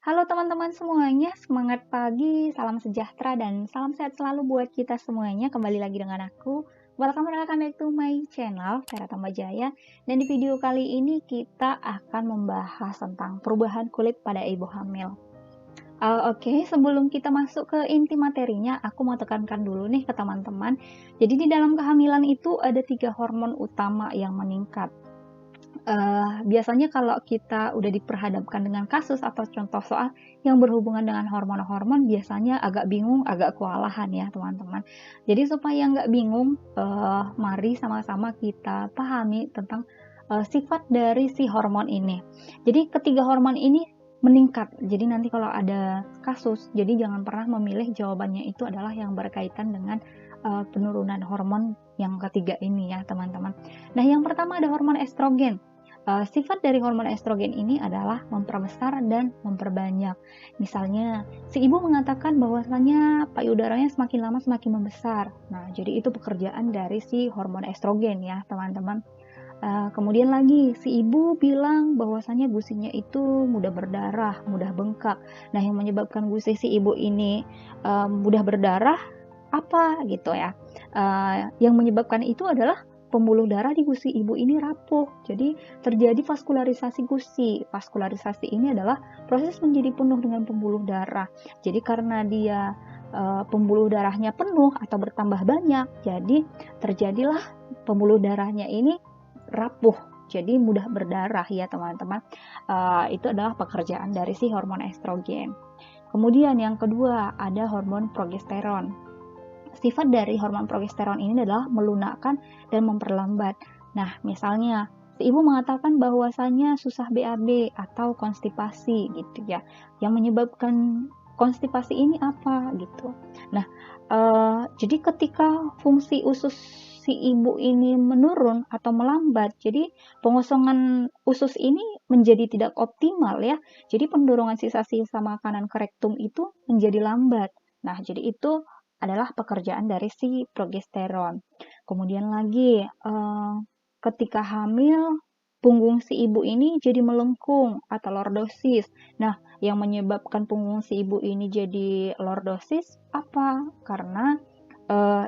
Halo teman-teman semuanya, semangat pagi, salam sejahtera, dan salam sehat selalu buat kita semuanya. Kembali lagi dengan aku. Welcome back to my channel, Vera Tambajaya. Dan di video kali ini kita akan membahas tentang perubahan kulit pada ibu hamil. Oke, sebelum kita masuk ke inti materinya, aku mau tekankan dulu nih ke teman-teman. Jadi di dalam kehamilan itu ada 3 hormon utama yang meningkat. Biasanya kalau kita udah diperhadapkan dengan kasus atau contoh soal yang berhubungan dengan hormon-hormon, biasanya agak bingung, agak kewalahan ya teman-teman. Jadi supaya nggak bingung, mari sama-sama kita pahami tentang sifat dari si hormon ini. Jadi ketiga hormon ini meningkat. Jadi nanti kalau ada kasus, jadi jangan pernah memilih jawabannya itu adalah yang berkaitan dengan penurunan hormon yang ketiga ini ya teman-teman. Nah yang pertama ada hormon estrogen. Sifat dari hormon estrogen ini adalah memperbesar dan memperbanyak. Misalnya, si ibu mengatakan bahwasanya payudaranya semakin lama semakin membesar. Nah, jadi itu pekerjaan dari si hormon estrogen ya, teman-teman. Kemudian lagi, si ibu bilang bahwasanya gusinya itu mudah berdarah, mudah bengkak. Nah, yang menyebabkan gusi si ibu ini mudah berdarah apa gitu ya? Yang menyebabkan itu adalah pembuluh darah di gusi ibu ini rapuh. Jadi terjadi vaskularisasi gusi. Vaskularisasi ini adalah proses menjadi penuh dengan pembuluh darah. Jadi karena dia pembuluh darahnya penuh atau bertambah banyak, jadi terjadilah pembuluh darahnya ini rapuh. Jadi mudah berdarah ya teman-teman. Itu adalah pekerjaan dari si hormon estrogen. Kemudian yang kedua ada hormon progesteron. Sifat dari hormon progesteron ini adalah melunakkan dan memperlambat. Nah, misalnya si ibu mengatakan bahwasanya susah BAB atau konstipasi gitu ya. Yang menyebabkan konstipasi ini apa gitu. Nah, jadi ketika fungsi usus si ibu ini menurun atau melambat, jadi pengosongan usus ini menjadi tidak optimal ya. Jadi pendorongan sisa-sisa makanan ke rektum itu menjadi lambat. Nah, jadi itu adalah pekerjaan dari si progesteron. Kemudian lagi, ketika hamil, punggung si ibu ini jadi melengkung atau lordosis. Nah, yang menyebabkan punggung si ibu ini jadi lordosis apa? Karena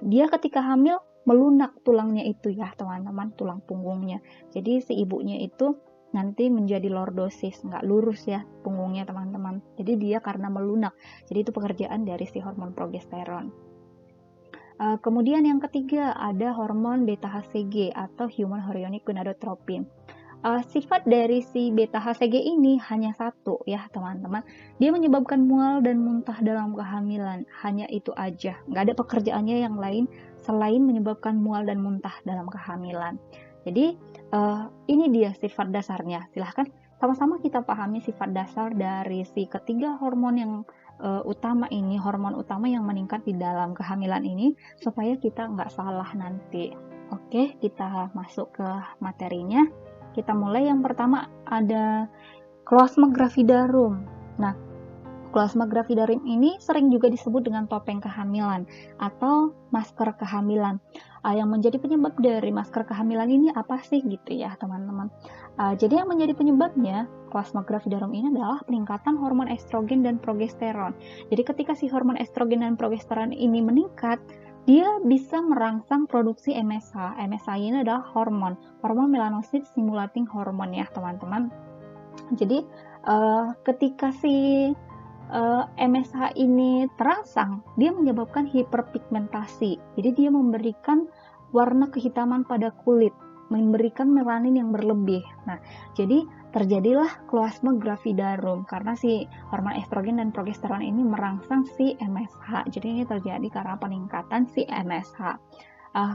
dia ketika hamil melunak tulangnya itu ya, teman-teman, tulang punggungnya. Jadi si ibunya itu nanti menjadi lordosis, nggak lurus ya punggungnya teman-teman. Jadi dia karena melunak. Jadi itu pekerjaan dari si hormon progesteron. Kemudian yang ketiga ada hormon beta HCG atau human chorionic gonadotropin. Sifat dari si beta HCG ini hanya satu ya teman-teman. Dia menyebabkan mual dan muntah dalam kehamilan. Hanya itu aja. Nggak ada pekerjaannya yang lain selain menyebabkan mual dan muntah dalam kehamilan. Jadi ini dia sifat dasarnya. Silahkan sama-sama kita pahami sifat dasar dari si ketiga hormon yang utama ini, hormon utama yang meningkat di dalam kehamilan ini, supaya kita nggak salah nanti. Oke, kita masuk ke materinya. Kita mulai yang pertama ada kloasma gravidarum. Nah, kloasma gravidarum ini sering juga disebut dengan topeng kehamilan atau masker kehamilan. Yang menjadi penyebab dari masker kehamilan ini apa sih gitu ya teman-teman? Jadi yang menjadi penyebabnya kloasma gravidarum ini adalah peningkatan hormon estrogen dan progesteron. Jadi ketika si hormon estrogen dan progesteron ini meningkat, dia bisa merangsang produksi MSH. MSH ini adalah hormon melanocyte stimulating hormone ya teman-teman. Jadi ketika si MSH ini terangsang, dia menyebabkan hiperpigmentasi. Jadi dia memberikan warna kehitaman pada kulit, memberikan melanin yang berlebih. Nah, jadi terjadilah kloasma gravidarum karena si hormon estrogen dan progesteron ini merangsang si MSH. Jadi ini terjadi karena peningkatan si MSH.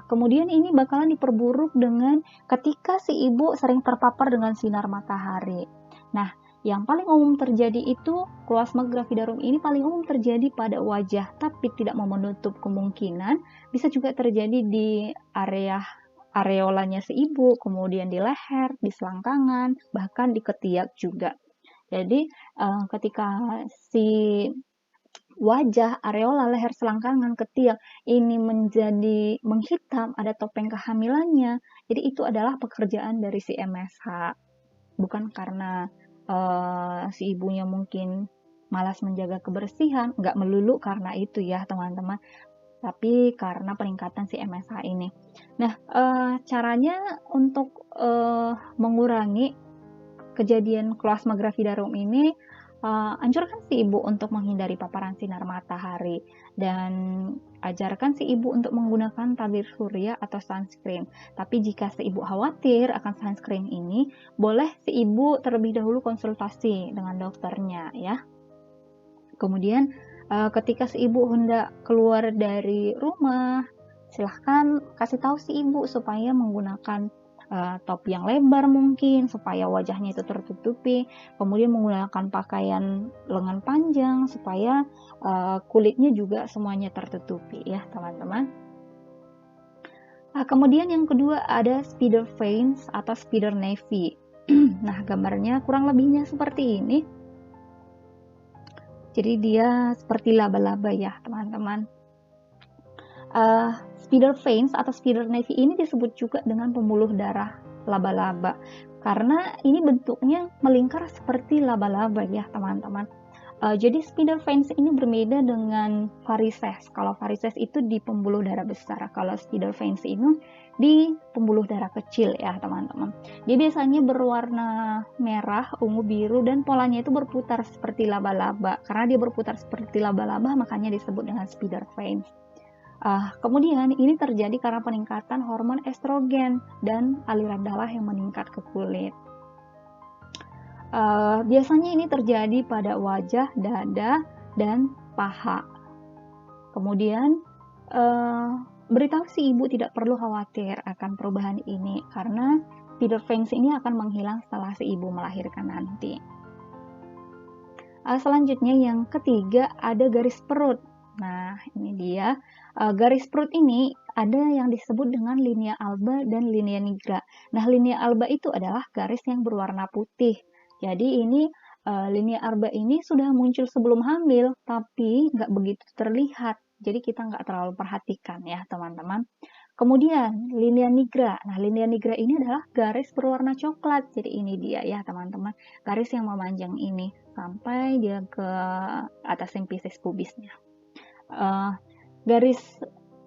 Kemudian ini bakalan diperburuk dengan ketika si ibu sering terpapar dengan sinar matahari. Nah, yang paling umum terjadi itu kloasma gravidarum ini paling umum terjadi pada wajah, tapi tidak menutup kemungkinan bisa juga terjadi di area areolanya si ibu, kemudian di leher, di selangkangan, bahkan di ketiak juga. Jadi ketika si wajah, areola, leher, selangkangan, ketiak ini menjadi menghitam, ada topeng kehamilannya. Jadi itu adalah pekerjaan dari si MSH, bukan karena si ibunya mungkin malas menjaga kebersihan, nggak melulu karena itu ya teman-teman, tapi karena peningkatan si MSH ini. Nah, caranya untuk mengurangi kejadian kloasma gravidarum ini, anjurkan si ibu untuk menghindari paparan sinar matahari dan ajarkan si ibu untuk menggunakan tabir surya atau sunscreen. Tapi jika si ibu khawatir akan sunscreen ini, boleh si ibu terlebih dahulu konsultasi dengan dokternya ya. Kemudian ketika si ibu hendak keluar dari rumah, silahkan kasih tahu si ibu supaya menggunakan topi yang lebar mungkin supaya wajahnya itu tertutupi, kemudian menggunakan pakaian lengan panjang supaya kulitnya juga semuanya tertutupi ya teman-teman. Kemudian yang kedua ada spider veins atau spider navy. Nah, gambarnya kurang lebihnya seperti ini. Jadi dia seperti laba-laba ya teman-teman. Spider veins atau spider navy ini disebut juga dengan pembuluh darah laba-laba karena ini bentuknya melingkar seperti laba-laba ya teman-teman. Jadi spider veins ini berbeda dengan varises. Kalau varises itu di pembuluh darah besar, kalau spider veins ini di pembuluh darah kecil ya teman-teman. Dia biasanya berwarna merah, ungu, biru, dan polanya itu berputar seperti laba-laba. Karena dia berputar seperti laba-laba makanya disebut dengan spider veins. Kemudian ini terjadi karena peningkatan hormon estrogen dan aliran darah yang meningkat ke kulit. Biasanya ini terjadi pada wajah, dada, dan paha. Kemudian beritahu si ibu tidak perlu khawatir akan perubahan ini karena spider veins ini akan menghilang setelah si ibu melahirkan nanti. Selanjutnya yang ketiga ada garis perut. Nah, ini dia. Garis perut ini ada yang disebut dengan linea alba dan linea nigra. Nah, linea alba itu adalah garis yang berwarna putih. Jadi ini linea alba ini sudah muncul sebelum hamil, tapi nggak begitu terlihat. Jadi kita nggak terlalu perhatikan ya teman-teman. Kemudian linea nigra. Nah, linea nigra ini adalah garis berwarna coklat. Jadi ini dia ya teman-teman. Garis yang memanjang ini sampai dia ke atas simfisis pubisnya. Garis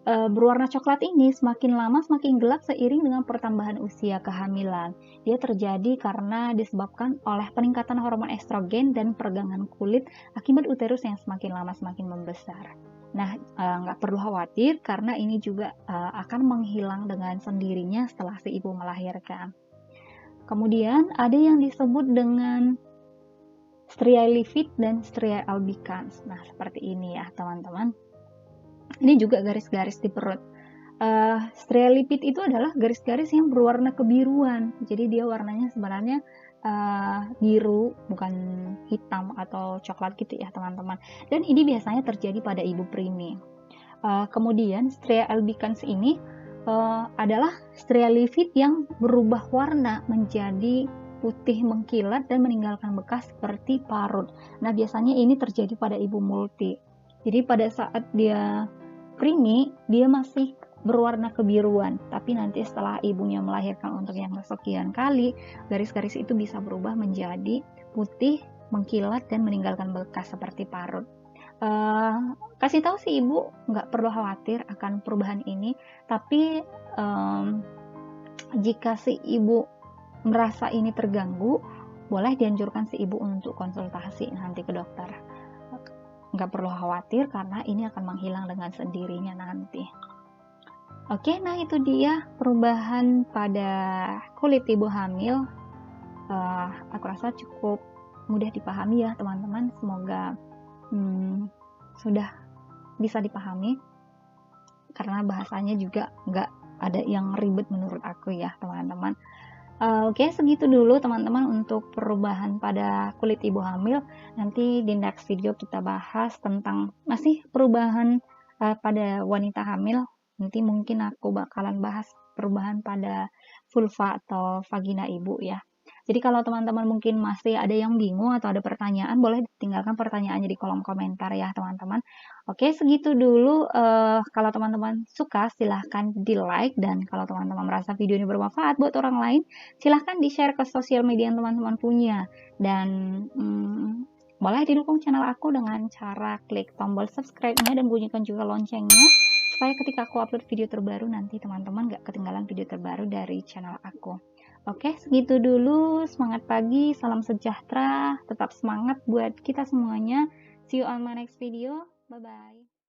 berwarna coklat ini semakin lama semakin gelap seiring dengan pertambahan usia kehamilan. Dia terjadi karena disebabkan oleh peningkatan hormon estrogen dan peregangan kulit akibat uterus yang semakin lama semakin membesar. Nah, nggak perlu khawatir karena ini juga akan menghilang dengan sendirinya setelah si ibu melahirkan. Kemudian ada yang disebut dengan striae livid dan striae albicans. Nah, seperti ini ya teman-teman. Ini juga garis-garis di perut. Striae lipid itu adalah garis-garis yang berwarna kebiruan. Jadi dia warnanya sebenarnya biru, bukan hitam atau coklat gitu ya teman-teman. Dan ini biasanya terjadi pada ibu preemie. Kemudian striae albicans ini adalah striae livid yang berubah warna menjadi putih mengkilat dan meninggalkan bekas seperti parut. Nah, biasanya ini terjadi pada ibu multi. Jadi pada saat dia preemie, dia masih berwarna kebiruan, tapi nanti setelah ibunya melahirkan untuk yang kesekian kali, garis-garis itu bisa berubah menjadi putih, mengkilat, dan meninggalkan bekas seperti parut. Kasih tahu si ibu nggak perlu khawatir akan perubahan ini, tapi jika si ibu merasa ini terganggu, boleh dianjurkan si ibu untuk konsultasi nanti ke dokter. Nggak perlu khawatir karena ini akan menghilang dengan sendirinya nanti. Oke, nah itu dia perubahan pada kulit ibu hamil. Aku rasa cukup mudah dipahami ya teman-teman. Semoga sudah bisa dipahami karena bahasanya juga nggak ada yang ribet menurut aku ya teman-teman. Oke, segitu dulu teman-teman untuk perubahan pada kulit ibu hamil. Nanti di next video kita bahas tentang masih perubahan pada wanita hamil. Nanti mungkin aku bakalan bahas perubahan pada vulva atau vagina ibu ya. Jadi kalau teman-teman mungkin masih ada yang bingung atau ada pertanyaan, boleh tinggalkan pertanyaannya di kolom komentar ya teman-teman. Oke, segitu dulu. Kalau teman-teman suka silahkan di like, dan kalau teman-teman merasa video ini bermanfaat buat orang lain, silahkan di share ke sosial media yang teman-teman punya. Dan Boleh didukung channel aku dengan cara klik tombol subscribe-nya dan bunyikan juga loncengnya, supaya ketika aku upload video terbaru nanti teman-teman gak ketinggalan video terbaru dari channel aku. Oke, segitu dulu. Semangat pagi, salam sejahtera, tetap semangat buat kita semuanya. See you on my next video. Bye-bye.